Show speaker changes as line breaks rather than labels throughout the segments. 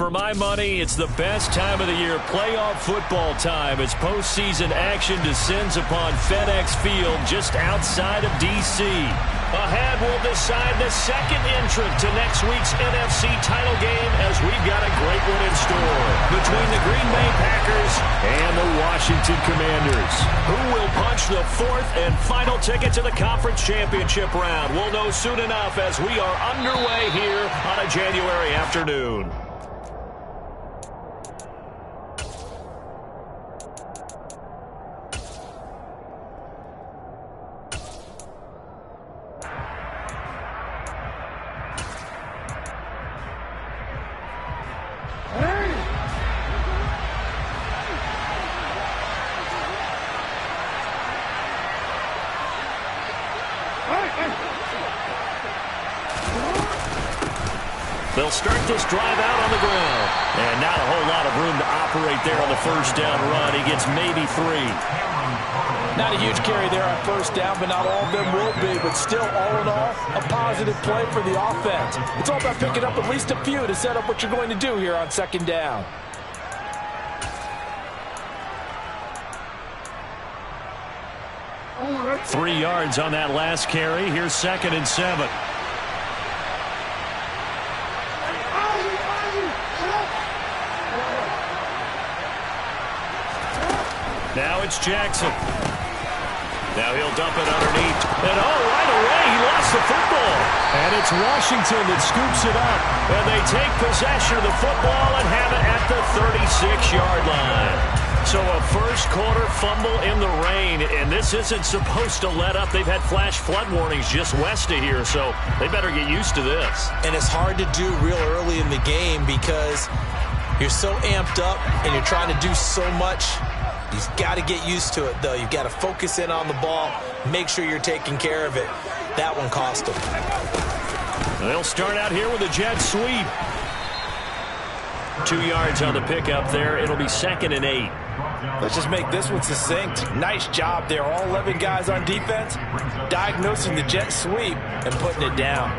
For my money, it's the best time of the year, playoff football time, as postseason action descends upon FedEx Field just outside of D.C. Ahead, we'll decide the second entrant to next week's NFC title game, as we've got a great one in store between the Green Bay Packers and the Washington Commanders. Who will punch the fourth and final ticket to the conference championship round? We'll know soon enough as we are underway here on a January afternoon. They'll start this drive out on the ground. And not a whole lot of room to operate there on the first down run. He gets maybe 3.
Not a huge carry there on first down, but not all of them will be. But still, all in all, a positive play for the offense. It's all about picking up at least a few to set up what you're going to do here on second down.
– 3 yards on that last carry. Here's 2nd and 7. Now it's Jackson. Now he'll dump it underneath. And right away, he lost the football. And it's Washington that scoops it up. And they take possession of the football and have it at the 36-yard line. So a first-quarter fumble in the rain, and this isn't supposed to let up. They've had flash flood warnings just west of here, so they better get used to this.
And it's hard to do real early in the game because you're so amped up and you're trying to do so much. You've got to get used to it, though. You've got to focus in on the ball, make sure you're taking care of it. That one cost them.
They'll start out here with a jet sweep. 2 yards on the pickup there. It'll be 2nd and 8.
Let's just make this one succinct. Nice job there. All 11 guys on defense diagnosing the jet sweep and putting it down.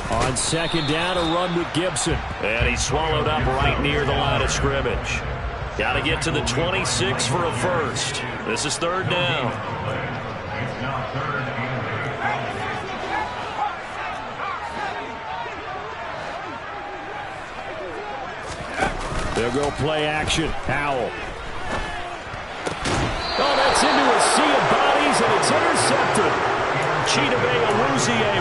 On second down, a run with Gibson. And he's swallowed up right near the line of scrimmage. Got to get to the 26 for a first. This is 3rd down. They'll go play action. Howell. Oh, that's into a sea of bodies, and it's intercepted. Chidobe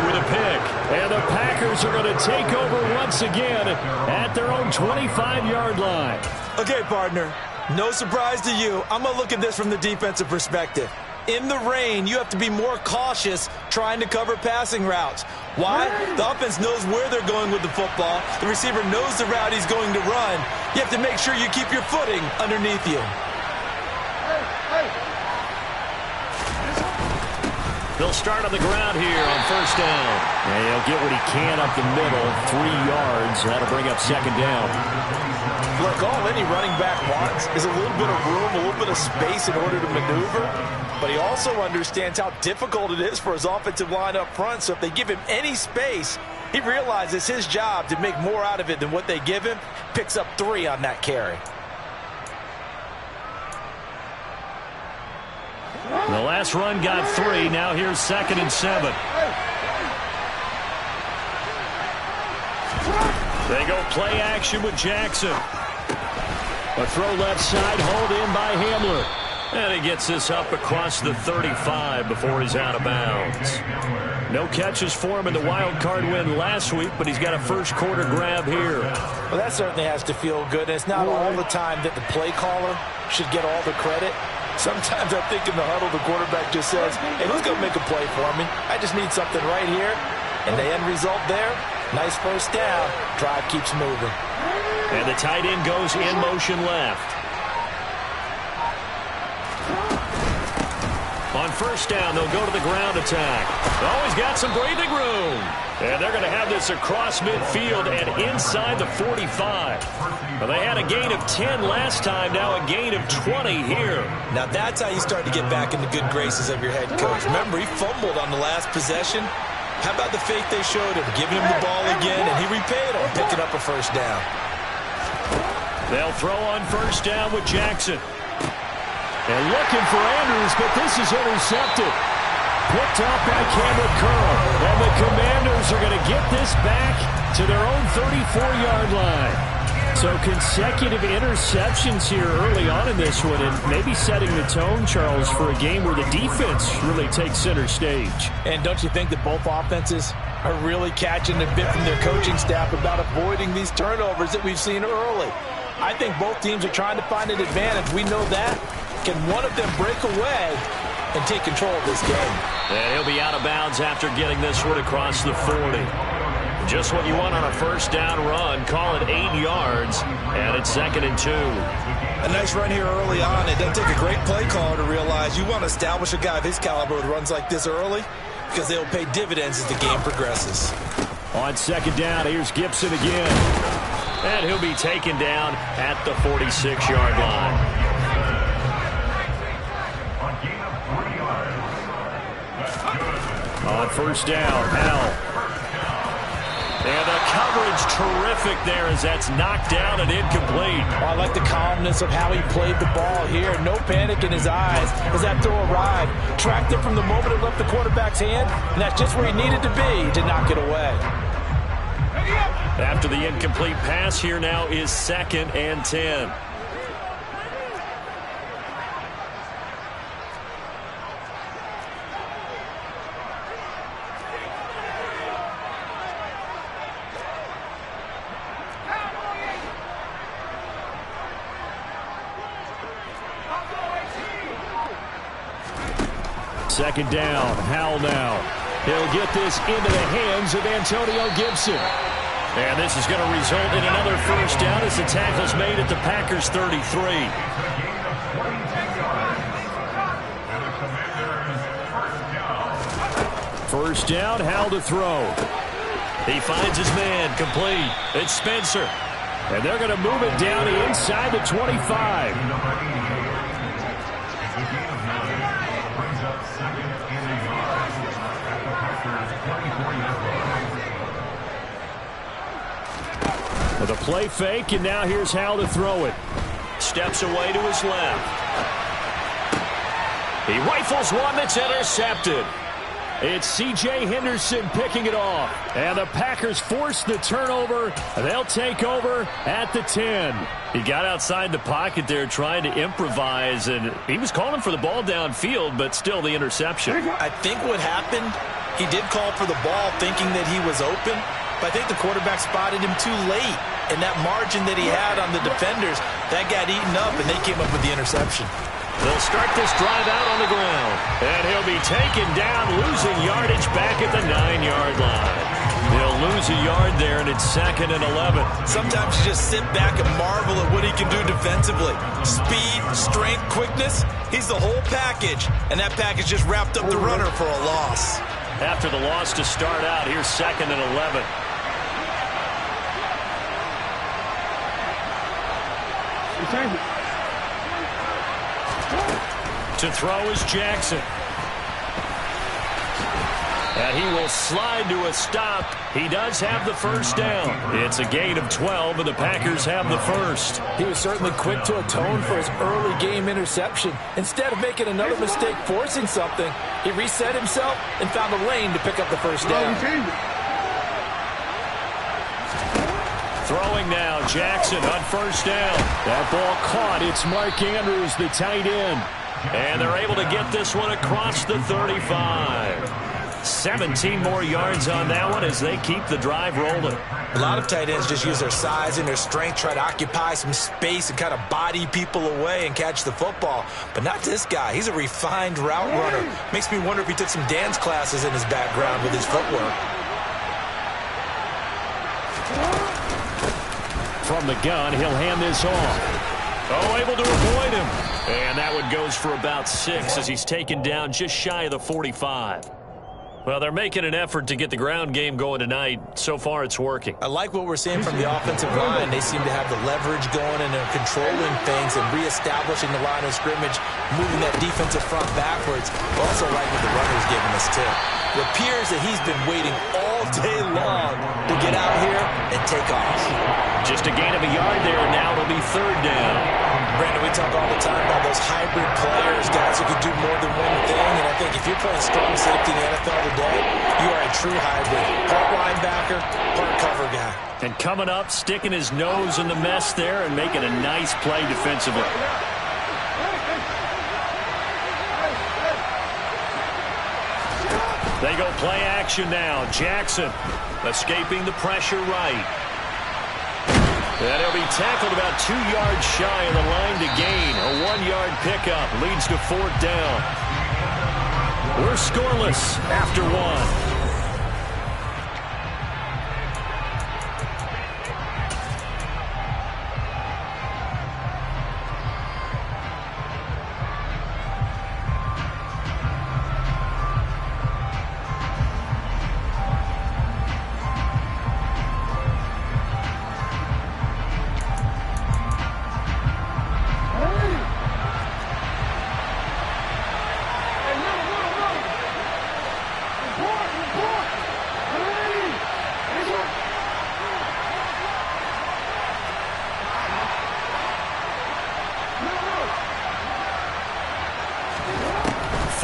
with a pick. And the Packers are going to take over once again at their own 25-yard line.
Okay, partner, no surprise to you. I'm going to look at this from the defensive perspective. In the rain, you have to be more cautious trying to cover passing routes. Why? The offense knows where they're going with the football. The receiver knows the route he's going to run. You have to make sure you keep your footing underneath you.
They'll start on the ground here on first down. And he'll get what he can up the middle, 3 yards. That'll bring up 2nd down.
Look, all any running back wants is a little bit of room, a little bit of space in order to maneuver. But he also understands how difficult it is for his offensive line up front. So if they give him any space, he realizes his job to make more out of it than what they give him. Picks up 3 on that carry.
The last run got 3. Now here's 2nd and 7. They go play action with Jackson. A throw left side, hauled in by Hamler. And he gets this up across the 35 before he's out of bounds. No catches for him in the wild card win last week, but he's got a first quarter grab here.
Well, that certainly has to feel good. And it's not all the time that the play caller should get all the credit. Sometimes I think in the huddle, the quarterback just says, hey, who's going to make a play for me? I just need something right here. And the end result there, nice first down. Drive keeps moving.
And the tight end goes in motion left. On first down, they'll go to the ground attack. Oh, he's got some breathing room. And they're going to have this across midfield and inside the 45. Well, they had a gain of 10 last time, now a gain of 20 here.
Now that's how you start to get back in the good graces of your head coach. Remember, he fumbled on the last possession. How about the faith they showed him, giving him the ball again, and he repaid him, picking up a first down.
They'll throw on first down with Jackson. And looking for Andrews, but this is intercepted. Picked up by Cameron Curl. And the Commanders are going to get this back to their own 34-yard line. So consecutive interceptions here early on in this one, and maybe setting the tone, Charles, for a game where the defense really takes center stage.
And don't you think that both offenses are really catching a bit from their coaching staff about avoiding these turnovers that we've seen early? I think both teams are trying to find an advantage. We know that. Can one of them break away and take control of this game?
And he'll be out of bounds after getting this one across the 40. Just what you want on a first down run. Call it 8 yards, and it's 2nd and 2.
A nice run here early on. It doesn't take a great play caller to realize you want to establish a guy of his caliber with runs like this early, because they'll pay dividends as the game progresses.
On 2nd down, here's Gibson again. And he'll be taken down at the 46-yard line. On first down, Howell. And the coverage terrific there as that's knocked down and incomplete.
Oh, I like the calmness of how he played the ball here. No panic in his eyes as that throw arrived. Tracked it from the moment it left the quarterback's hand, and that's just where he needed to be to knock it away.
After the incomplete pass, here now is 2nd and 10. Second down, Howell now. He'll get this into the hands of Antonio Gibson. And this is going to result in another first down as the tackle's made at the Packers' 33. First down, Howell to throw. He finds his man, complete. It's Spencer. And they're going to move it down inside the 25. With a play fake, and now here's Howell to throw it. Steps away to his left. He rifles one that's intercepted. It's C.J. Henderson picking it off. And the Packers force the turnover. They'll take over at the 10. He got outside the pocket there trying to improvise, and he was calling for the ball downfield, but still the interception.
I think what happened, he did call for the ball thinking that he was open, but I think the quarterback spotted him too late. And that margin that he had on the defenders, that got eaten up, and they came up with the interception.
They'll start this drive out on the ground. And he'll be taken down, losing yardage back at the 9-yard line. They'll lose a yard there, and it's 2nd and 11.
Sometimes you just sit back and marvel at what he can do defensively. Speed, strength, quickness, he's the whole package. And that package just wrapped up the runner for a loss.
After the loss to start out, here's 2nd and 11. To throw is Jackson. And he will slide to a stop. He does have the first down. It's a gain of 12, and the Packers have the first.
He was certainly quick to atone for his early game interception. Instead of making another mistake forcing something, he reset himself and found a lane to pick up the first down.
Throwing now, Jackson on first down. That ball caught. It's Mark Andrews, the tight end. And they're able to get this one across the 35. 17 more yards on that one as they keep the drive rolling.
A lot of tight ends just use their size and their strength, try to occupy some space and kind of body people away and catch the football. But not this guy. He's a refined route runner. Makes me wonder if he took some dance classes in his background with his footwork.
From the gun, he'll hand this off. Oh, able to avoid him. And that one goes for about 6 as he's taken down just shy of the 45. Well, they're making an effort to get the ground game going tonight. So far, it's working.
I like what we're seeing from the offensive line. They seem to have the leverage going, and they're controlling things and reestablishing the line of scrimmage, moving that defensive front backwards. I also like what the runner's giving us, too. It appears that he's been waiting all day long to get out here and take off.
Just a gain of a yard there, and now it'll be 3rd down.
Brandon, we talk all the time about those hybrid players, guys who can do more than one thing, and I think if you're playing strong safety in the NFL today, you are a true hybrid. Part linebacker, part cover guy.
And coming up, sticking his nose in the mess there and making a nice play defensively. They go play action now. Jackson escaping the pressure right. And he'll be tackled about 2 yards shy of the line to gain. A 1-yard pickup leads to 4th down. We're scoreless after 1.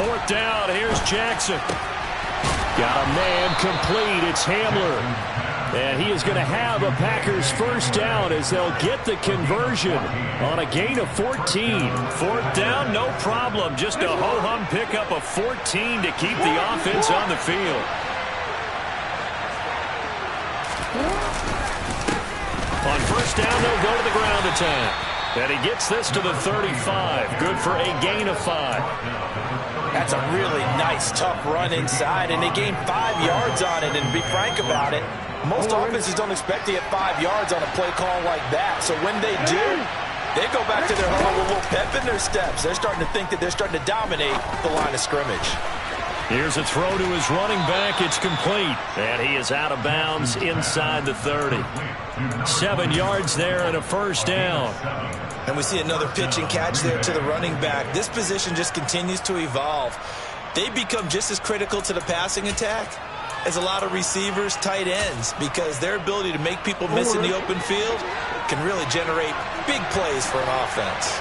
Fourth down, here's Jackson. Got a man complete, it's Hamler. And he is going to have a Packers first down as they'll get the conversion on a gain of 14. 4th down, no problem. Just a ho-hum pickup of 14 to keep the offense on the field. On first down, they'll go to the ground attack. And he gets this to the 35. Good for a gain of 5.
That's a really nice, tough run inside, and they gained 5 yards on it. And to be frank about it, most offenses don't expect to get 5 yards on a play call like that. So when they do, they go back to their huddle with a little pep in their steps. They're starting to think that they're starting to dominate the line of scrimmage.
Here's a throw to his running back. It's complete. And he is out of bounds inside the 30. 7 yards there and a first down.
And we see another pitch and catch there to the running back. This position just continues to evolve. They become just as critical to the passing attack as a lot of receivers, tight ends, because their ability to make people miss in the open field can really generate big plays for an offense.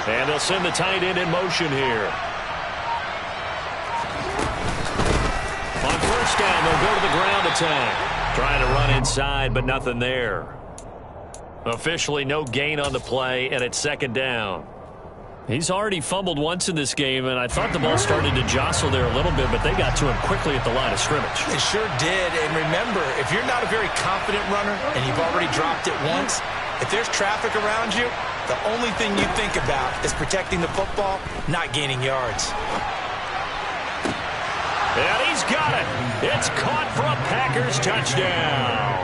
And they'll send the tight end in motion here. On first down, they'll go to the ground attack. Trying to run inside, but nothing there. Officially no gain on the play, and it's 2nd down. He's already fumbled once in this game, and I thought the ball started to jostle there a little bit, but they got to him quickly at the line of scrimmage.
They sure did, and remember, if you're not a very confident runner and you've already dropped it once, if there's traffic around you, the only thing you think about is protecting the football, not gaining yards.
And he's got it. It's caught for a Packers touchdown.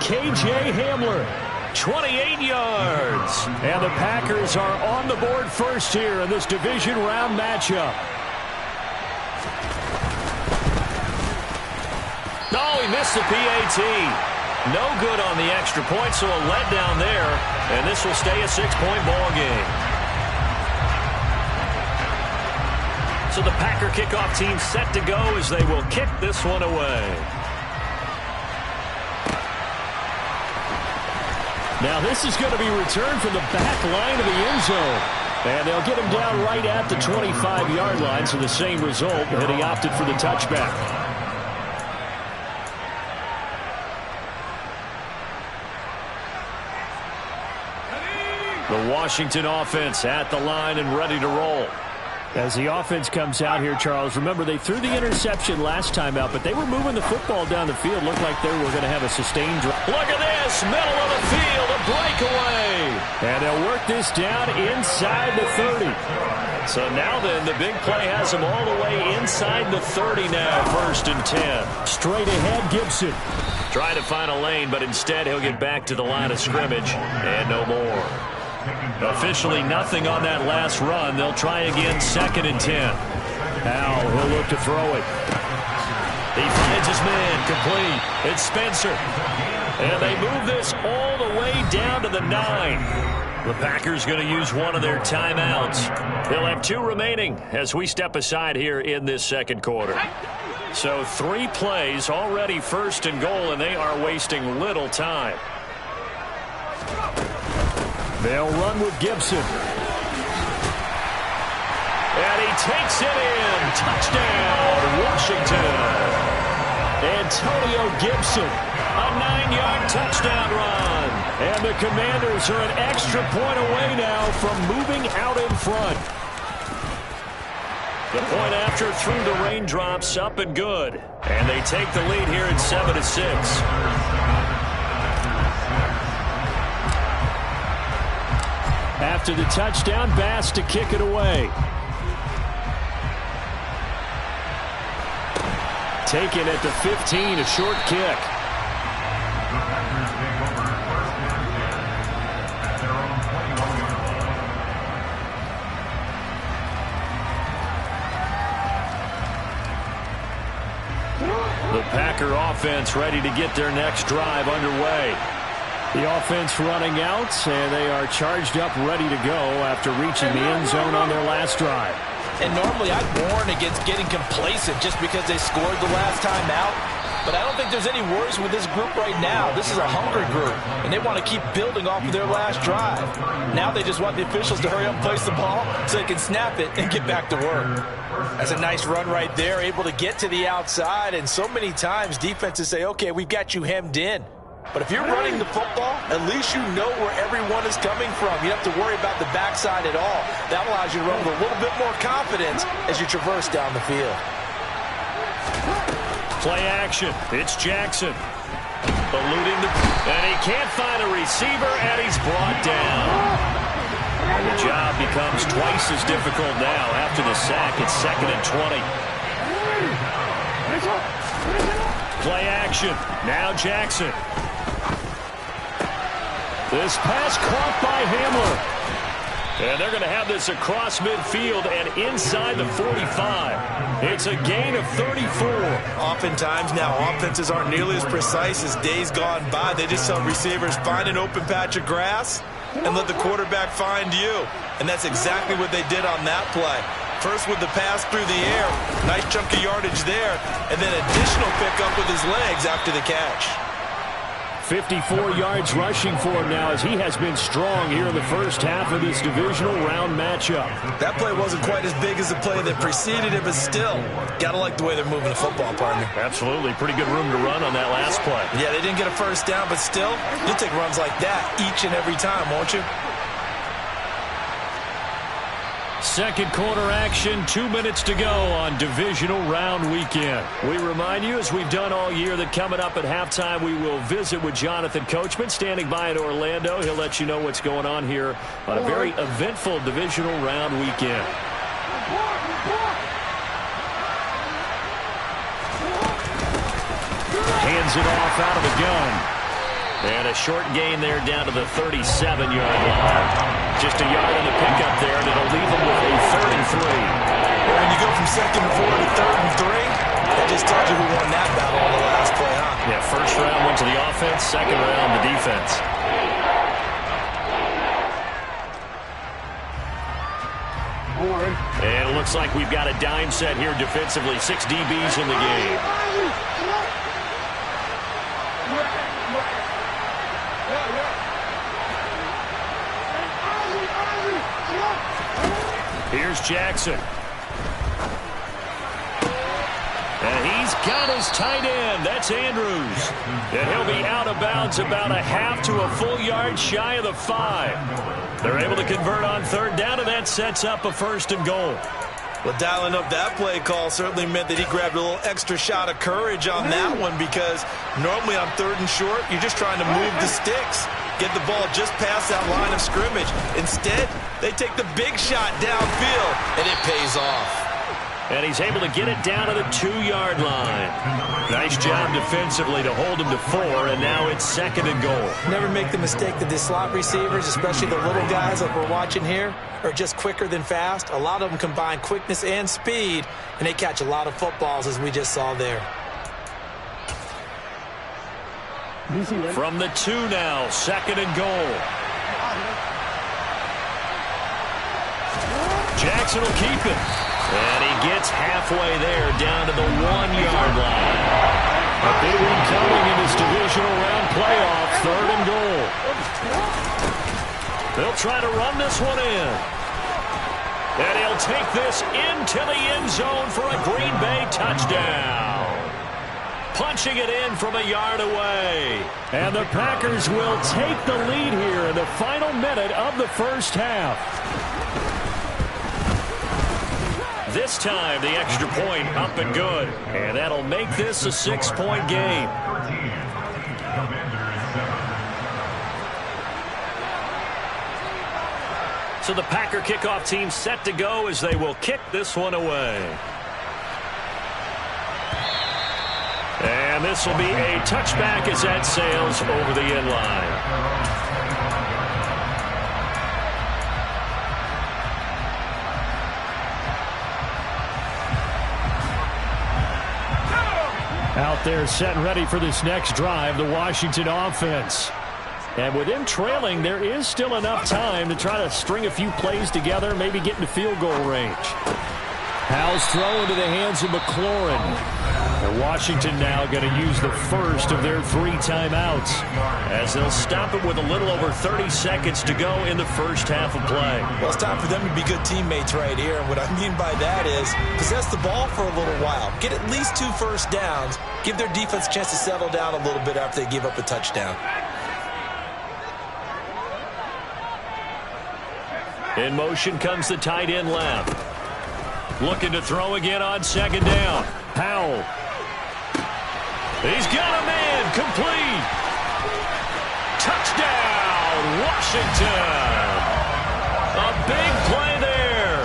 K.J. Hamler, 28 yards. And the Packers are on the board first here in this division round matchup. No, he missed the PAT. No good on the extra point, so a letdown there. And this will stay a 6-point ball game. So the Packer kickoff team set to go as they will kick this one away. Now this is going to be returned from the back line of the end zone. And they'll get him down right at the 25-yard line, so the same result, and he opted for the touchback. The Washington offense at the line and ready to roll. As the offense comes out here, Charles, remember they threw the interception last time out, but they were moving the football down the field. Looked like they were going to have a sustained drive.
Look at this, middle of the field, a breakaway.
And they'll work this down inside the 30.
So now then, the big play has them all the way inside the 30 now, 1st and 10.
Straight ahead, Gibson.
Trying to find a lane, but instead he'll get back to the line of scrimmage, and no more. Officially nothing on that last run. They'll try again, 2nd and 10.
Now he'll look to throw it.
He finds his man, complete. It's Spencer. And they move this all the way down to the 9. The Packers going to use one of their timeouts. They'll have 2 remaining as we step aside here in this 2nd quarter. So 3 plays, already 1st and goal, and they are wasting little time.
They'll run with Gibson.
And he takes it in. Touchdown, Washington. Antonio Gibson, a 9-yard touchdown run.
And the Commanders are an extra point away now from moving out in front.
The point after through the raindrops, up and good. And they take the lead here at 7-6.
After the touchdown, Bass to kick it away. Taken at the 15, a short kick.
The Packer offense ready to get their next drive underway.
The offense running out, and they are charged up, ready to go after reaching the end zone on their last drive.
And normally I'd warn against getting complacent just because they scored the last time out. But I don't think there's any worries with this group right now. This is a hungry group, and they want to keep building off of their last drive. Now they just want the officials to hurry up and place the ball so they can snap it and get back to work. That's a nice run right there, able to get to the outside. And so many times defenses say, okay, we've got you hemmed in. But if you're running the football, at least you know where everyone is coming from. You don't have to worry about the backside at all. That allows you to run with a little bit more confidence as you traverse down the field.
Play action. It's Jackson. Eluding and he can't find a receiver, and he's brought down. And the job becomes twice as difficult now after the sack. It's 2nd and 20. Play action. Now Jackson.
This pass caught by Hamler.
And they're going to have this across midfield and inside the 45. It's a gain of 34.
Oftentimes now offenses aren't nearly as precise as days gone by. They just tell receivers, find an open patch of grass and let the quarterback find you. And that's exactly what they did on that play. First with the pass through the air, nice chunk of yardage there, and then additional pickup with his legs after the catch.
54 yards rushing for him now as he has been strong here in the first half of this divisional round matchup.
That play wasn't quite as big as the play that preceded it, but still, gotta like the way they're moving the football, partner.
Absolutely. Pretty good room to run on that last play.
Yeah, they didn't get a first down, but still, you'll take runs like that each and every time, won't you?
2nd quarter action, 2 minutes to go on divisional round weekend.
We remind you, as we've done all year, that coming up at halftime, we will visit with Jonathan Coachman, standing by in Orlando. He'll let you know what's going on here on a very eventful divisional round weekend.
Hands it off out of the gun.
And a short gain there down to the 37-yard line. Just a yard on the pickup there, and it'll leave them with a 3rd and 3.
When you go from 2nd and 4 to 3rd and 3, that just tells you who won that battle on the last play, huh?
Yeah, first round went to the offense, second round the defense. And it looks like we've got a dime set here defensively. 6 DBs in the game. Here's Jackson. And he's got his tight end. That's Andrews. And he'll be out of bounds about a half to a full yard shy of the 5. They're able to convert on 3rd down, and that sets up a 1st and goal. Well, dialing up that play call certainly meant that he grabbed a little extra shot of courage on that one, because normally on 3rd and short, you're just trying to move the sticks, get the ball just past that line of scrimmage. Instead, they take the big shot downfield, and it pays off.
And he's able to get it down to the 2-yard line. Nice job defensively to hold him to 4, and now it's 2nd and goal.
Never make the mistake that the slot receivers, especially the little guys like we're watching here, are just quicker than fast. A lot of them combine quickness and speed, and they catch a lot of footballs, as we just saw there.
From the 2 now, 2nd and goal. Jackson will keep it. And he gets halfway there, down to the 1-yard line. A big one coming in this divisional round playoff, 3rd and goal. They'll try to run this one in. And he'll take this into the end zone for a Green Bay touchdown. Punching it in from a yard away. And the Packers will take the lead here in the final minute of the first half. This time, the extra point up and good. And that'll make this a 6-point game. So the Packer kickoff team set to go as they will kick this one away. And this will be a touchback as that sails over the end line. Out there set and ready for this next drive, the Washington offense. And with them trailing, there is still enough time to try to string a few plays together, maybe get into field goal range. Howell's throw into the hands of McLaurin. And Washington now going to use the first of their 3 timeouts, as they'll stop it with a little over 30 seconds to go in the first half of play.
Well, it's time for them to be good teammates right here. And what I mean by that is possess the ball for a little while. Get at least 2 first downs. Give their defense a chance to settle down a little bit after they give up a touchdown.
In motion comes the tight end left. Looking to throw again on 2nd down. Howell. He's got a man, complete. Touchdown, Washington. A big play there.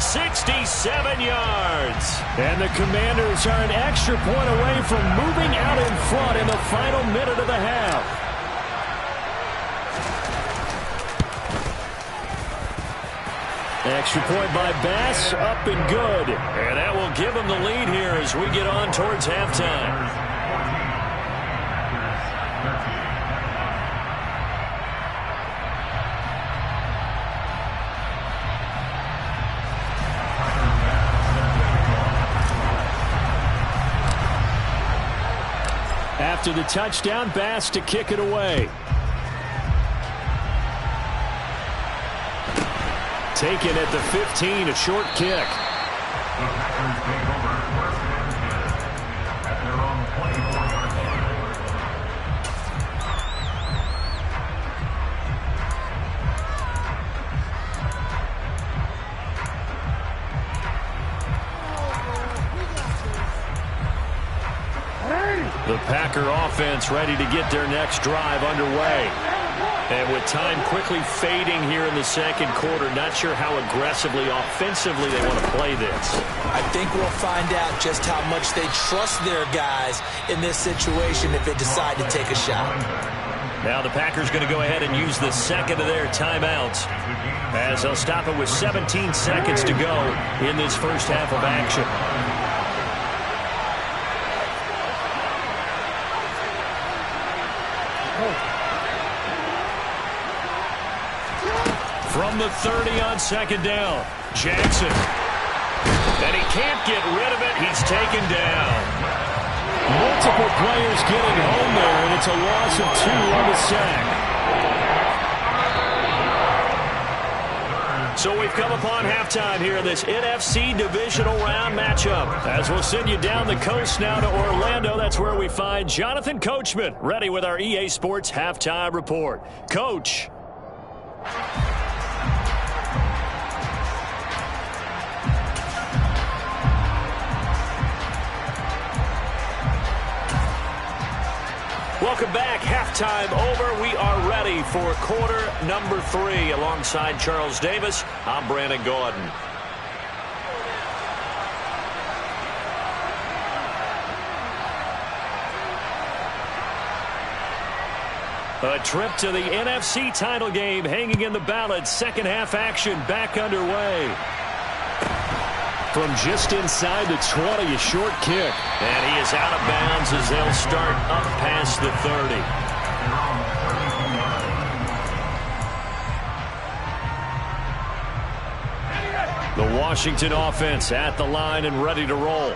67 yards. And the Commanders are an extra point away from moving out in front in the final minute of the half. Extra point by Bass, up and good. And that will give them the lead here as we get on towards halftime. After the touchdown, Bass to kick it away. Taken at the 15, a short kick. The Packer offense ready to get their next drive underway. And with time quickly fading here in the second quarter, not sure how aggressively, offensively they want to play this.
I think we'll find out just how much they trust their guys in this situation if they decide to take a shot.
Now the Packers going to go ahead and use the second of their timeouts, as they'll stop it with 17 seconds to go in this first half of action. From the 30 on 2nd down, Jackson. And he can't get rid of it. He's taken down. Multiple players getting home there, and it's a loss of 2 on the sack. So we've come upon halftime here in this NFC divisional round matchup. As we'll send you down the coast now to Orlando, that's where we find Jonathan Coachman, ready with our EA Sports halftime report. Coach. Welcome back. Halftime over. We are ready for quarter number 3. Alongside Charles Davis, I'm Brandon Gordon. A trip to the NFC title game hanging in the balance. Second half action back underway. From just inside the 20, a short kick. And he is out of bounds as they'll start up past the 30. The Washington offense at the line and ready to roll.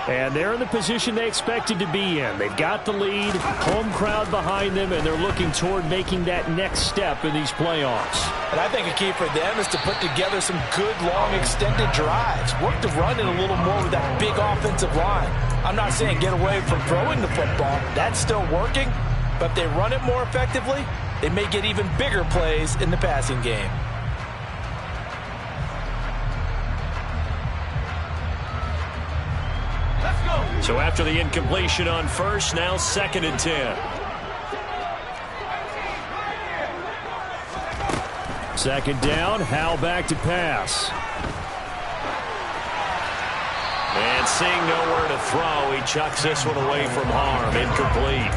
And they're in the position they expected to be in. They've got the lead, home crowd behind them, and they're looking toward making that next step in these playoffs.
And I think a key for them is to put together some good, long, extended drives. Work the run in a little more with that big offensive line. I'm not saying get away from throwing the football. That's still working. But if they run it more effectively, they may get even bigger plays in the passing game.
So after the incompletion on first, now 2nd and 10. Second down, Howell back to pass. And seeing nowhere to throw, he chucks this one away from harm. Incomplete.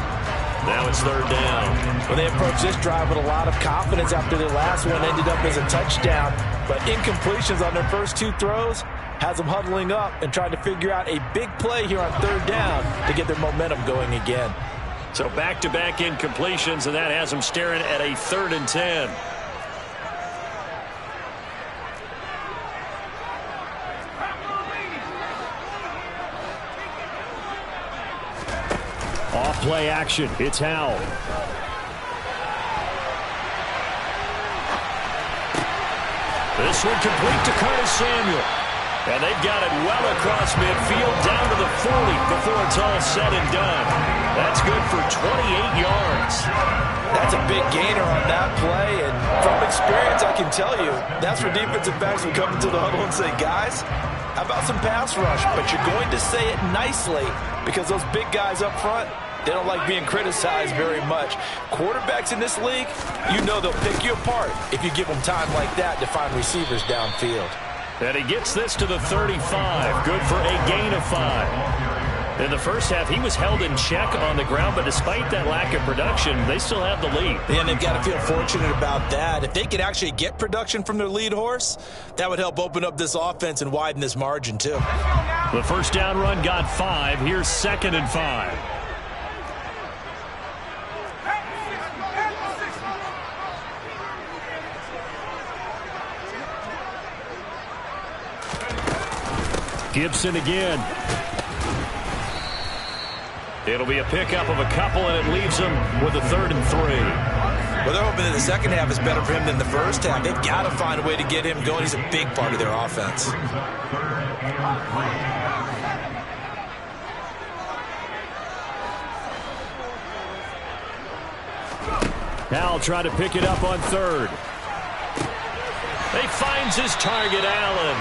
Now it's 3rd down.
Well, they approached this drive with a lot of confidence after their last one ended up as a touchdown. But incompletions on their first 2 throws has them huddling up and trying to figure out a big play here on 3rd down to get their momentum going again.
So back-to-back incompletions, and that has them staring at a 3rd and 10. Off play action. It's Howell. This one complete to Curtis Samuel. And they've got it well across midfield down to the 40 before it's all said and done. That's good for 28 yards.
That's a big gainer on that play. And from experience, I can tell you, that's where defensive backs will come into the huddle and say, guys, how about some pass rush? But you're going to say it nicely because those big guys up front, they don't like being criticized very much. Quarterbacks in this league, you know they'll pick you apart if you give them time like that to find receivers downfield.
And he gets this to the 35. Good for a gain of 5. In the first half, he was held in check on the ground, but despite that lack of production, they still have the lead.
And they've got to feel fortunate about that. If they could actually get production from their lead horse, that would help open up this offense and widen this margin, too.
The first down run got 5. Here's 2nd and 5. Gibson again. It'll be a pickup of a couple, and it leaves them with a 3rd and 3.
Well, they're hoping that the second half is better for him than the first half. They've got to find a way to get him going. He's a big part of their offense.
Howell trying to pick it up on 3rd. He finds his target, Allen.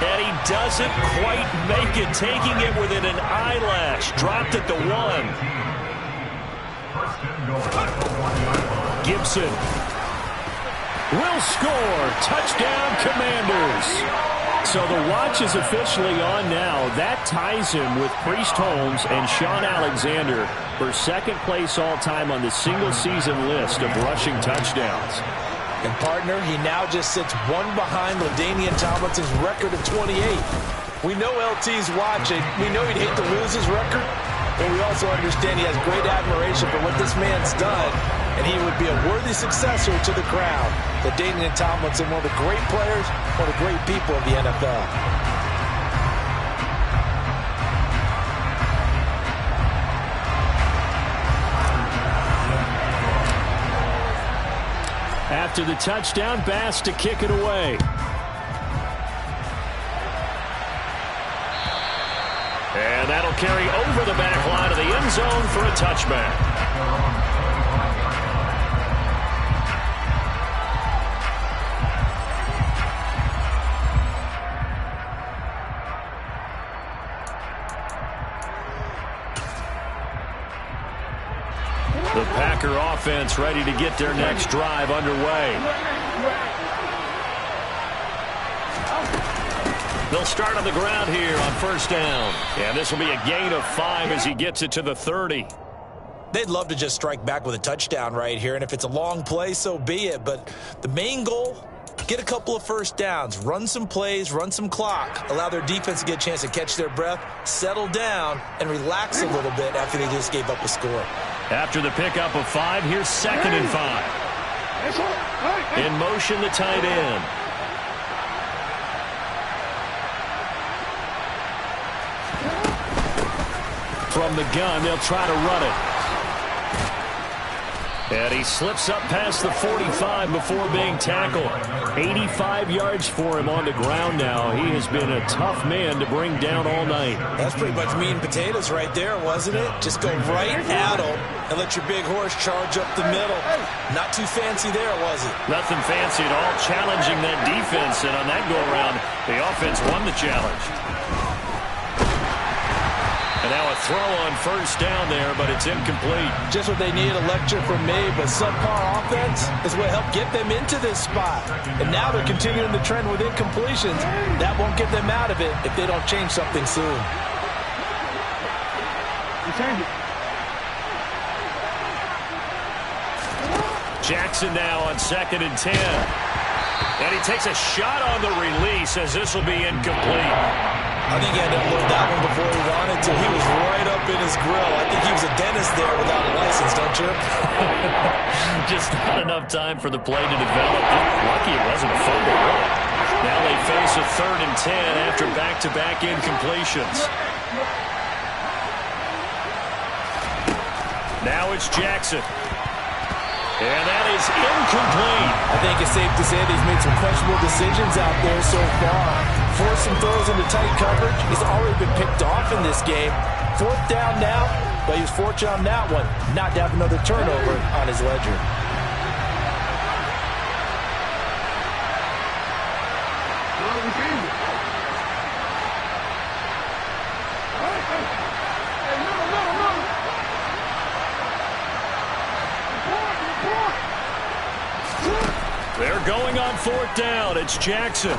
And he doesn't quite make it, taking it within an eyelash. Dropped at the 1. Gibson will score. Touchdown, Commanders. So the watch is officially on now. That ties him with Priest Holmes and Sean Alexander for 2nd place all-time on the single-season list of rushing touchdowns.
And, partner, he now just sits 1 behind LaDainian Tomlinson's record of 28. We know LT's watching. We know he'd hate to lose his record, but we also understand he has great admiration for what this man's done, and he would be a worthy successor to the crown. LaDainian Tomlinson, one of the great players, one of the great people of the NFL.
After the touchdown, Bass to kick it away. And that'll carry over the back line of the end zone for a touchback. Packer offense ready to get their next drive underway. They'll start on the ground here on first down. And this will be a gain of 5 as he gets it to the 30.
They'd love to just strike back with a touchdown right here, and if it's a long play, so be it. But the main goal, get a couple of first downs, run some plays, run some clock, allow their defense to get a chance to catch their breath, settle down, and relax a little bit after they just gave up a score.
After the pickup of 5, here's 2nd and 5. In motion, the tight end. From the gun, they'll try to run it. And he slips up past the 45 before being tackled. 85 yards for him on the ground now. He has been a tough man to bring down all night.
That's pretty much meat and potatoes right there, wasn't it? Just go right at him and let your big horse charge up the middle. Not too fancy there, was it?
Nothing fancy at all, challenging that defense. And on that go-around, the offense won the challenge. And now a throw on first down there, but it's incomplete.
Just what they needed, a lecture from me, but subpar offense is what helped get them into this spot. And now they're continuing the trend with incompletions. That won't get them out of it if they don't change something soon.
Jackson now on 2nd and 10. And he takes a shot on the release as this will be incomplete.
I think he had to unload that one before he wanted to. He was right up in his grill. I think he was a dentist there without a license, don't you?
Just not enough time for the play to develop. Lucky it wasn't a fumble, really. Now they face a 3rd and 10 after back-to-back incompletions. Now it's Jackson. And that is incomplete.
I think it's safe to say that he's made some questionable decisions out there so far. Forced some throws into tight coverage. He's already been picked off in this game. 4th down now, but he was fortunate on that one. Not to have another turnover on his ledger.
They're going on 4th down. It's Jackson.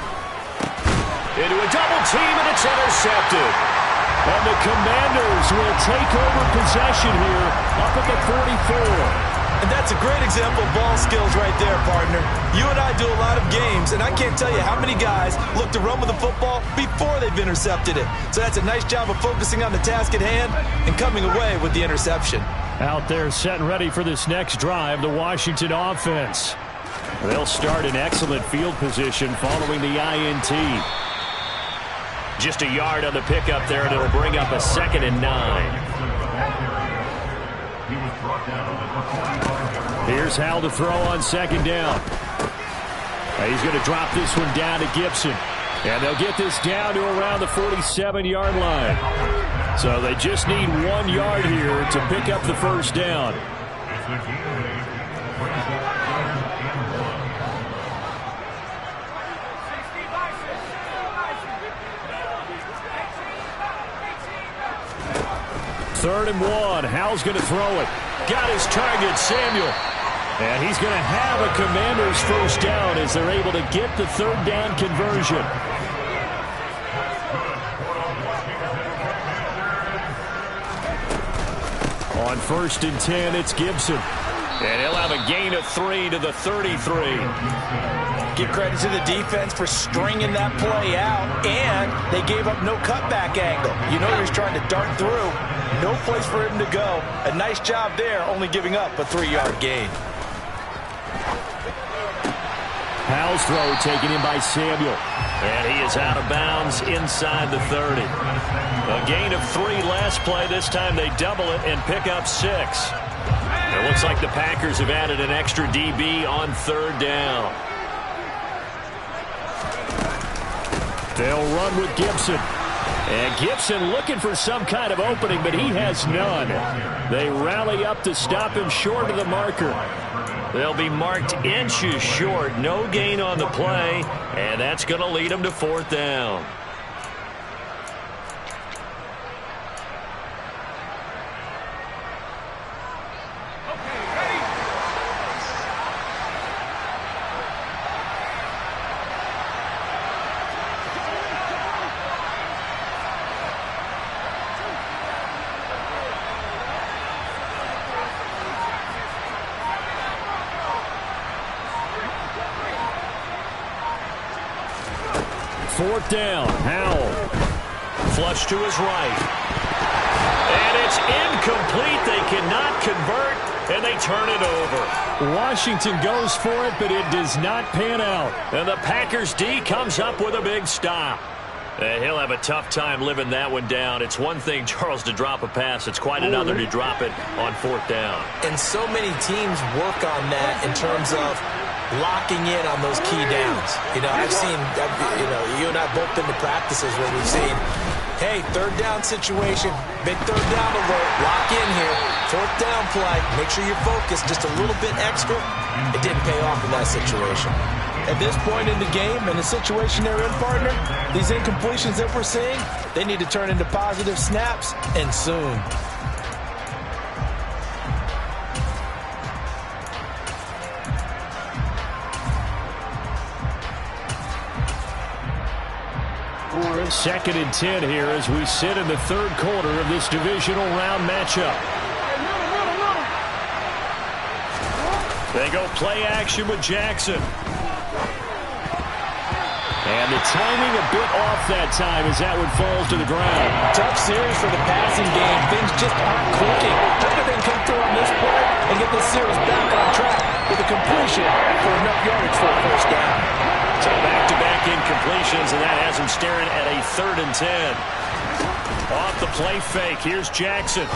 Into a double team, and it's intercepted. And the Commanders will take over possession here up at the 44.
And that's a great example of ball skills right there, partner. You and I do a lot of games, and I can't tell you how many guys look to run with the football before they've intercepted it. So that's a nice job of focusing on the task at hand and coming away with the interception.
Out there set and ready for this next drive, the Washington offense. They'll start in excellent field position following the INT. Just a yard on the pickup there, and it'll bring up a 2nd and 9. Here's Hal to throw on 2nd down. He's going to drop this one down to Gibson. And they'll get this down to around the 47-yard line. So they just need 1 yard here to pick up the first down. Third and 1. Hal's going to throw it. Got his target, Samuel. And he's going to have a Commanders first down as they're able to get the 3rd down conversion. On 1st and 10, it's Gibson. And he'll have a gain of 3 to the 33.
Give credit to the defense for stringing that play out, and they gave up no cutback angle. You know he was trying to dart through. No place for him to go. A nice job there, only giving up a 3-yard gain.
Hal's throw taken in by Samuel. And he is out of bounds inside the 30. A gain of 3 last play. This time they double it and pick up 6. It looks like the Packers have added an extra DB on 3rd down. They'll run with Gibson. And Gibson looking for some kind of opening, but he has none. They rally up to stop him short of the marker. They'll be marked inches short. No gain on the play, and that's going to lead them to 4th down. 4th down. Howell. Flush to his right. And it's incomplete. They cannot convert, and they turn it over. Washington goes for it, but it does not pan out. And the Packers D comes up with a big stop. And he'll have a tough time living that one down. It's one thing, Charles, to drop a pass. It's quite another to drop it on 4th down.
And so many teams work on that in terms of locking in on those key downs. I've seen, you and I both been to practices where we've seen, hey, 3rd down situation, big 3rd down alert, lock in here, 4th down play, make sure you're focused just a little bit extra. It didn't pay off in that situation. At this point in the game and the situation they're in, partner, these incompletions that we're seeing, they need to turn into positive snaps, and soon.
Second and 10 here as we sit in the 3rd quarter of this divisional round matchup. They go play action with Jackson. And the timing a bit off that time as that one falls to the ground.
Tough series for the passing game. Things just aren't clicking. How can they come through on this play and get this series back on track with a completion for enough yardage for a 1st down?
So back-to-back incompletions, and that has him staring at a 3rd and 10. Off the play fake, here's Jackson.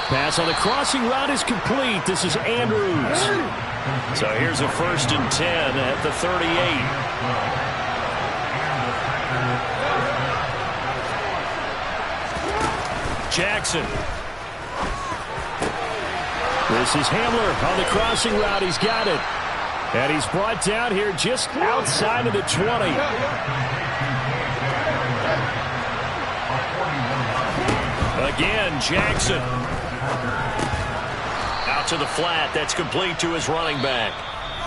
Pass on the crossing route is complete. This is Andrews. So here's a 1st and 10 at the 38. Jackson. This is Hamler on the crossing route. He's got it. And he's brought down here just outside of the 20. Again, Jackson. Out to the flat. That's complete to his running back.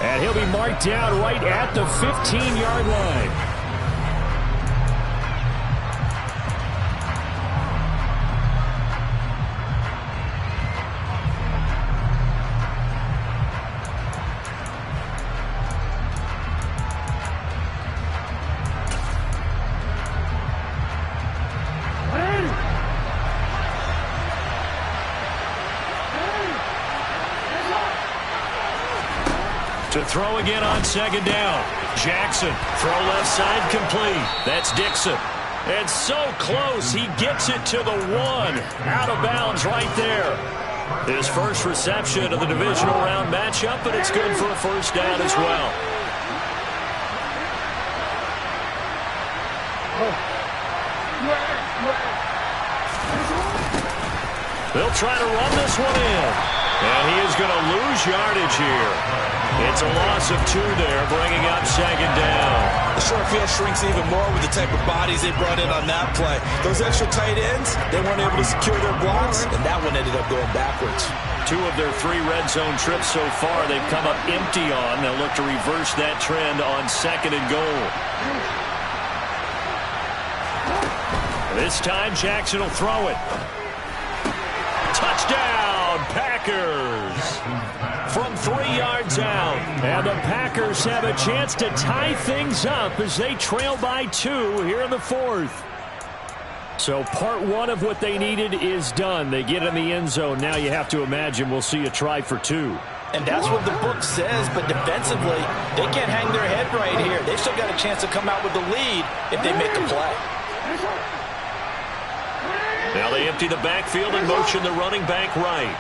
And he'll be marked down right at the 15-yard line. To throw again on 2nd down. Jackson, throw left side complete. That's Dixon. And so close, he gets it to the 1. Out of bounds right there. His first reception of the divisional round matchup, but it's good for a 1st down as well. They'll try to run this one in. And he is going to lose yardage here. It's a loss of 2 there, bringing up 2nd down.
The short field shrinks even more with the type of bodies they brought in on that play. Those extra tight ends, they weren't able to secure their blocks, and that one ended up going backwards. 2 of their 3 red zone trips so far they've come up empty on. They'll look to reverse that trend on 2nd and goal. This time, Jackson will throw it. Touchdown, Packers! From 3 yards out. And the Packers have a chance to tie things up as they trail by 2 here in the 4th. So part 1 of what they needed is done. They get in the end zone. Now you have to imagine we'll see a try for 2.
And that's what the book says, but defensively, they can't hang their head right here. They've still got a chance to come out with the lead if they make a play.
Now they empty the backfield and motion the running back right.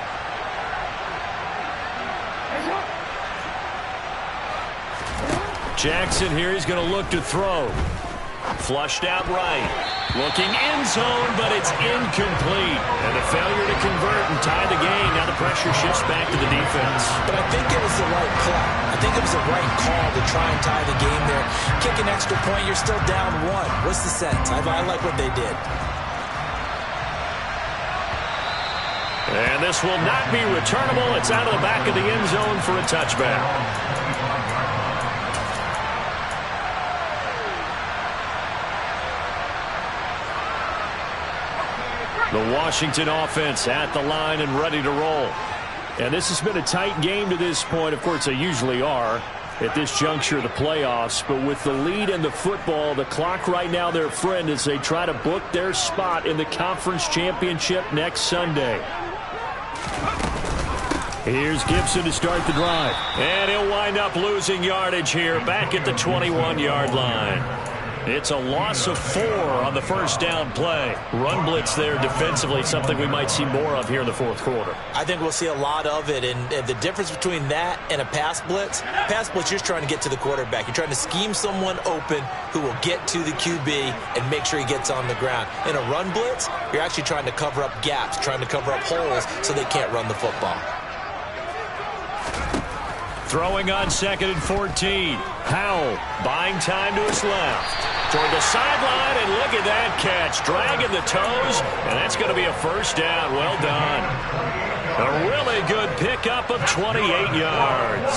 Jackson here, he's going to look to throw. Flushed out right. Looking end zone, but it's incomplete. And a failure to convert and tie the game. Now the pressure shifts back to the defense.
But I think it was the right play. I think it was the right call to try and tie the game there. Kick an extra point, you're still down 1. What's the sense? I like what they did.
And this will not be returnable. It's out of the back of the end zone for a touchback. The Washington offense at the line and ready to roll. And this has been a tight game to this point. Of course, they usually are. at this juncture of the playoffs. But with the lead in the football, the clock right now their friend as they try to book their spot in the conference championship next Sunday. Here's Gibson to start the drive. And he'll wind up losing yardage here back at the 21-yard line. It's a loss of 4 on the first down play. Run blitz there defensively, something we might see more of here in the fourth quarter.
I think we'll see a lot of it, and the difference between that and a pass blitz, you're trying to get to the quarterback. You're trying to scheme someone open who will get to the QB and make sure he gets on the ground. In a run blitz, you're actually trying to cover up gaps, trying to cover up holes so they can't run the football.
Throwing on 2nd and 14. Howell buying time to his left. Toward the sideline, and look at that catch. Dragging the toes, and that's going to be a first down. Well done. A really good pickup of 28 yards.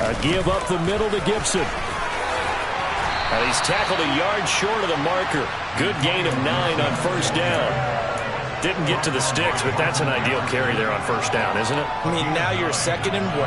A give up the middle to Gibson. And he's tackled a yard short of the marker. Good gain of 9 on first down. Didn't get to the sticks, but that's an ideal carry there on first down, isn't it?
I mean, now you're 2nd and 1.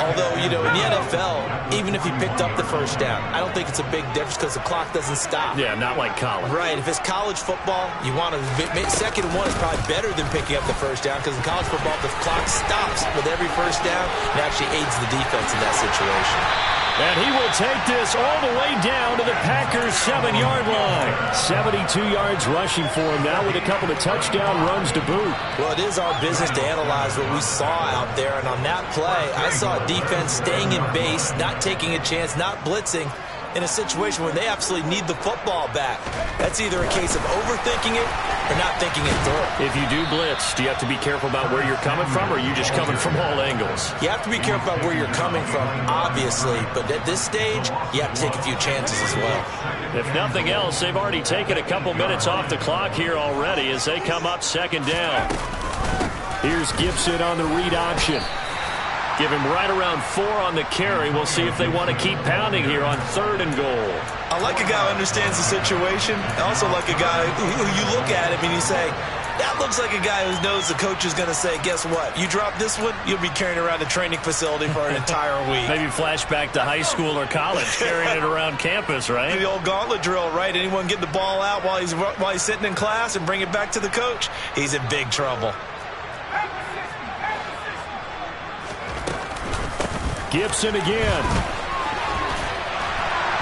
Although, in the NFL, even if he picked up the first down, I don't think it's a big difference because the clock doesn't stop.
Yeah, not like college.
Right. If it's college football, you want to 2nd and 1 is probably better than picking up the first down because in college football, the clock stops with every first down. It actually aids the defense in that situation.
And he will take this all the way down to the Packers' 7-yard line. 72 yards rushing for him now with a couple of touchdown runs to boot.
Well, it is our business to analyze what we saw out there. And on that play, I saw a defense staying in base, not taking a chance, not blitzing in a situation where they absolutely need the football back. That's either a case of overthinking it or not thinking it through.
If you do blitz, do you have to be careful about where you're coming from, or are you just coming from all angles?
You have to be careful about where you're coming from, obviously, but at this stage, you have to take a few chances as well.
If nothing else, they've already taken a couple minutes off the clock here already as they come up 2nd down. Here's Gibson on the read option. Give him right around 4 on the carry. We'll see if they want to keep pounding here on 3rd and goal.
I like a guy who understands the situation. I also like a guy who you look at him and you say, that looks like a guy who knows the coach is going to say, guess what? You drop this one, you'll be carrying around a training facility for an entire week.
Maybe flashback to high school or college, carrying it around campus, right?
The old gauntlet drill, right? Anyone get the ball out while he's sitting in class and bring it back to the coach, he's in big trouble.
Gibson again.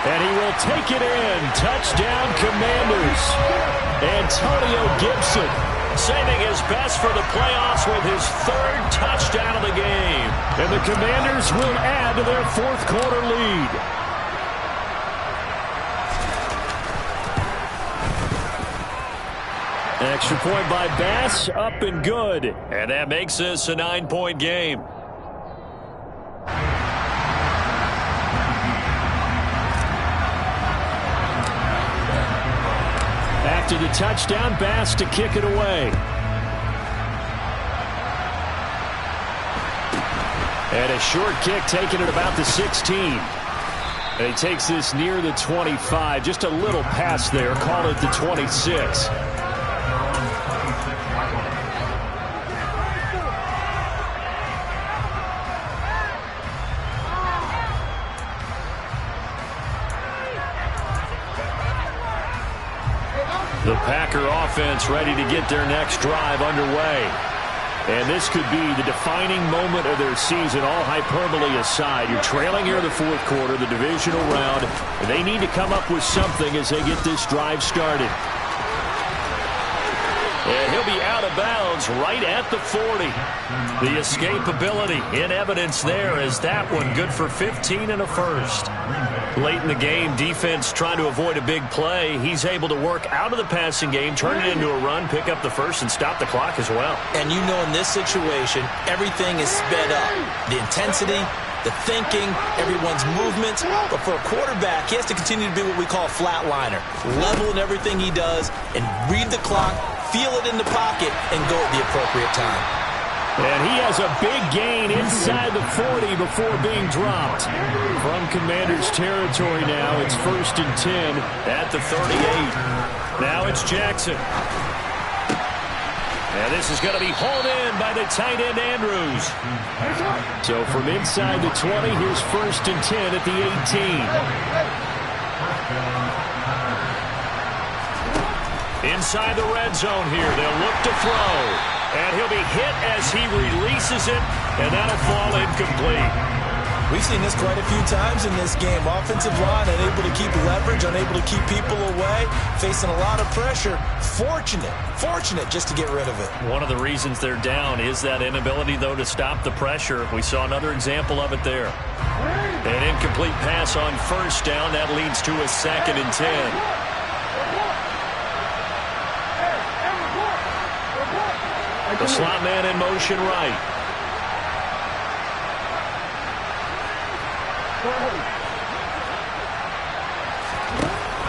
And he will take it in. Touchdown, Commanders. Antonio Gibson saving his best for the playoffs with his 3rd touchdown of the game. And the Commanders will add to their 4th quarter lead. Extra point by Bass, up and good. And that makes this a 9-point game. After the touchdown, Bass to kick it away. And a short kick taken at about the 16. And he takes this near the 25. Just a little pass there. Call it the 26. The Packer offense ready to get their next drive underway. And this could be the defining moment of their season, all hyperbole aside. You're trailing here in the 4th quarter, the divisional round. And they need to come up with something as they get this drive started. And he'll be out of bounds right at the 40. The escapability in evidence there as that one good for 15 and a first. Late in the game, defense trying to avoid a big play. He's able to work out of the passing game, turn it into a run, pick up the first, and stop the clock as well.
And in this situation, everything is sped up. The intensity, the thinking, everyone's movements. But for a quarterback, he has to continue to be what we call a flatliner. Level in everything he does and read the clock, feel it in the pocket, and go at the appropriate time.
And he has a big gain inside the 40 before being dropped. From Commanders territory now, it's 1st and 10 at the 38. Now it's Jackson. And this is going to be hauled in by the tight end, Andrews. So from inside the 20, here's 1st and 10 at the 18. Inside the red zone here, they'll look to throw. And he'll be hit as he releases it, and that'll fall incomplete.
We've seen this quite a few times in this game. Offensive line unable to keep leverage, unable to keep people away, facing a lot of pressure. Fortunate just to get rid of it.
One of the reasons they're down is that inability, though, to stop the pressure. We saw another example of it there. An incomplete pass on 1st down. That leads to a 2nd and 10. The slot man in motion right.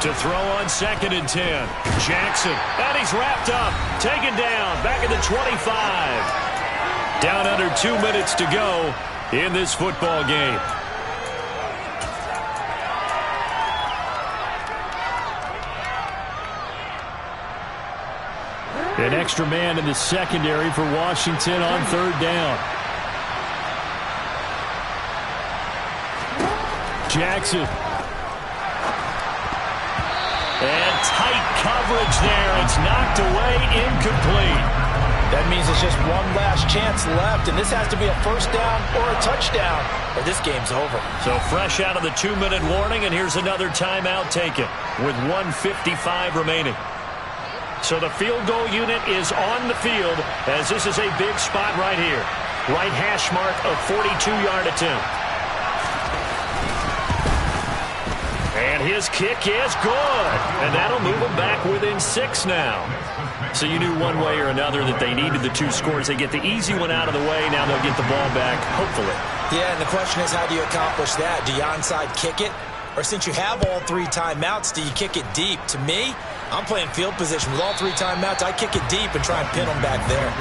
To throw on 2nd and 10. Jackson. And he's wrapped up. Taken down. Back at the 25. Down under 2 minutes to go in this football game. An extra man in the secondary for Washington on 3rd down. Jackson. And tight coverage there. It's knocked away, incomplete.
That means it's just one last chance left, and this has to be a 1st down or a touchdown, or this game's over.
So fresh out of the 2-minute warning, and here's another timeout taken with 1:55 remaining. So the field goal unit is on the field as this is a big spot right here. Right hash mark of 42-yard attempt. And his kick is good. And that'll move them back within 6 now. So you knew one way or another that they needed the 2 scores. They get the easy one out of the way. Now they'll get the ball back, hopefully.
Yeah, and the question is, how do you accomplish that? Do you onside kick it? Or since you have all 3 timeouts, do you kick it deep? To me, I'm playing field position with all 3 timeouts. I kick it deep and try and pin them back there.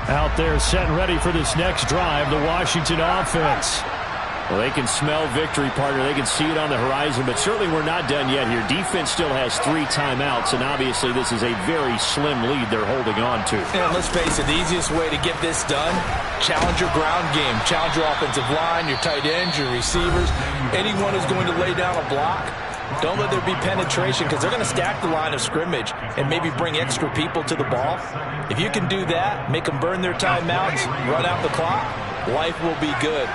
Out there set and ready for this next drive, the Washington offense. Well, they can smell victory, partner. They can see it on the horizon, but certainly we're not done yet here. Defense still has 3 timeouts, and obviously this is a very slim lead they're holding on to.
And let's face it, the easiest way to get this done, challenge your ground game. Challenge your offensive line, your tight ends, your receivers, anyone who's going to lay down a block. Don't let there be penetration because they're going to stack the line of scrimmage and maybe bring extra people to the ball. If you can do that, make them burn their timeouts, run out the clock, life will be good.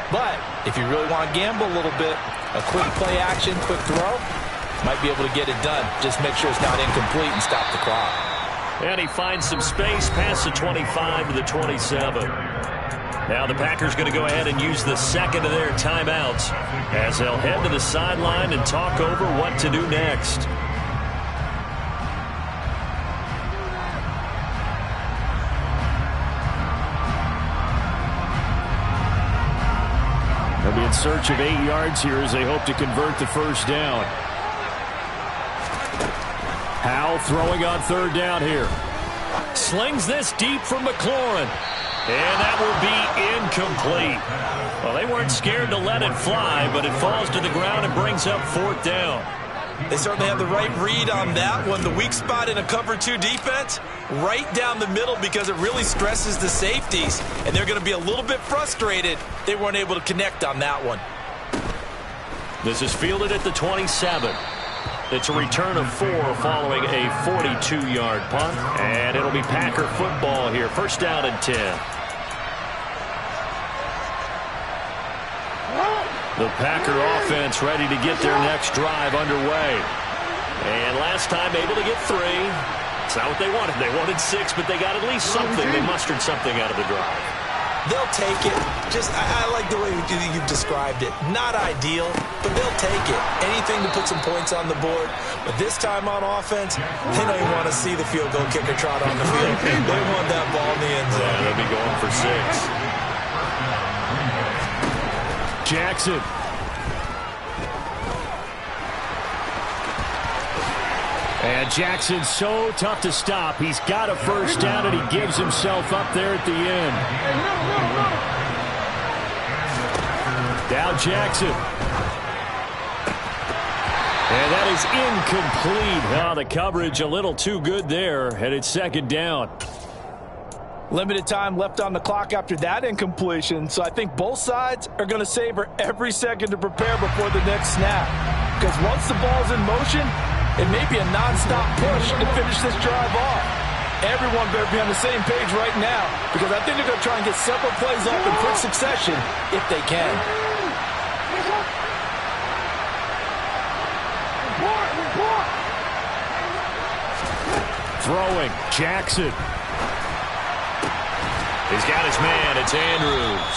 But if you really want to gamble a little bit, a quick play action, quick throw, might be able to get it done. Just make sure it's not incomplete and stop the clock.
And he finds some space past the 25 to the 27. Now the Packers going to go ahead and use the 2nd of their timeouts as they'll head to the sideline and talk over what to do next. They'll be in search of 8 yards here as they hope to convert the 1st down. Howell throwing on 3rd down here. Slings this deep from McLaurin. And that will be incomplete. Well, they weren't scared to let it fly, but it falls to the ground and brings up 4th down.
They certainly have the right read on that one. The weak spot in a cover 2 defense, right down the middle because it really stresses the safeties. And they're going to be a little bit frustrated they weren't able to connect on that one.
This is fielded at the 27. It's a return of 4 following a 42-yard punt. And it'll be Packer football here. 1st down and 10. The Packer offense ready to get their next drive underway. And last time able to get 3. It's not what they wanted. They wanted 6, but they got at least something. They mustered something out of the drive.
They'll take it. I like the way you've described it. Not ideal, but they'll take it. Anything to put some points on the board. But this time on offense, they don't even want to see the field goal kicker trot on the field. They want that ball in the end zone.
They'll be going for 6. Jackson. And Jackson's so tough to stop. He's got a first down, and he gives himself up there at the end. Now Jackson. And that is incomplete. Oh, the coverage a little too good there, and it's second down.
Limited time left on the clock after that incompletion, so I think both sides are going to savor every second to prepare before the next snap. Because once the ball's in motion, it may be a non-stop push to finish this drive off. Everyone better be on the same page right now, because I think they're going to try and get several plays off in quick succession if they can.
Throwing, Jackson. He's got his man. It's Andrews.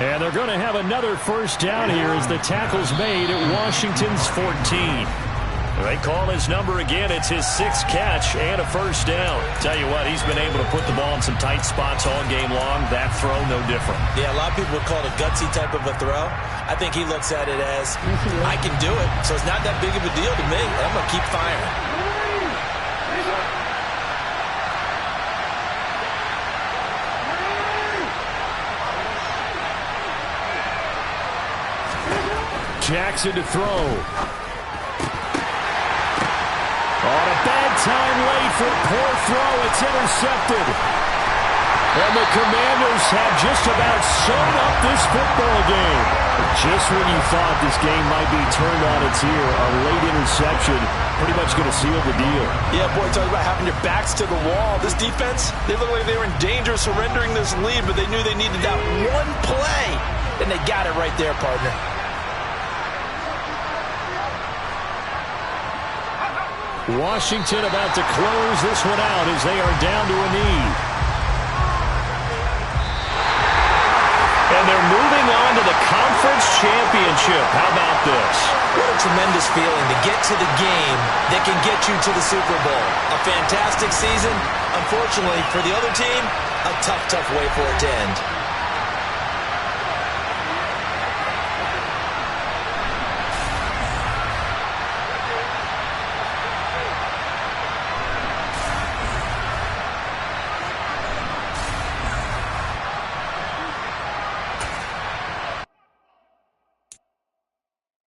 And they're going to have another first down here as the tackle's made at Washington's 14. They call his number again. It's his 6th catch and a first down. Tell you what, he's been able to put the ball in some tight spots all game long. That throw, no different.
Yeah, a lot of people would call it a gutsy type of a throw. I think he looks at it as, I can do it, so it's not that big of a deal to me. I'm going to keep firing.
Jackson to throw. On a bad time late for a poor throw. It's intercepted. And the Commanders have just about sewn up this football game. Just when you thought this game might be turned on its ear, a late interception pretty much going to seal the deal.
Yeah, boy, talk about having your backs to the wall. This defense, they look like they were in danger of surrendering this lead, but they knew they needed that one play, and they got it right there, partner.
Washington about to close this one out as they are down to a knee. And they're moving on to the conference championship. How about this?
What a tremendous feeling to get to the game that can get you to the Super Bowl. A fantastic season. Unfortunately, for the other team, a tough, tough way for it to end.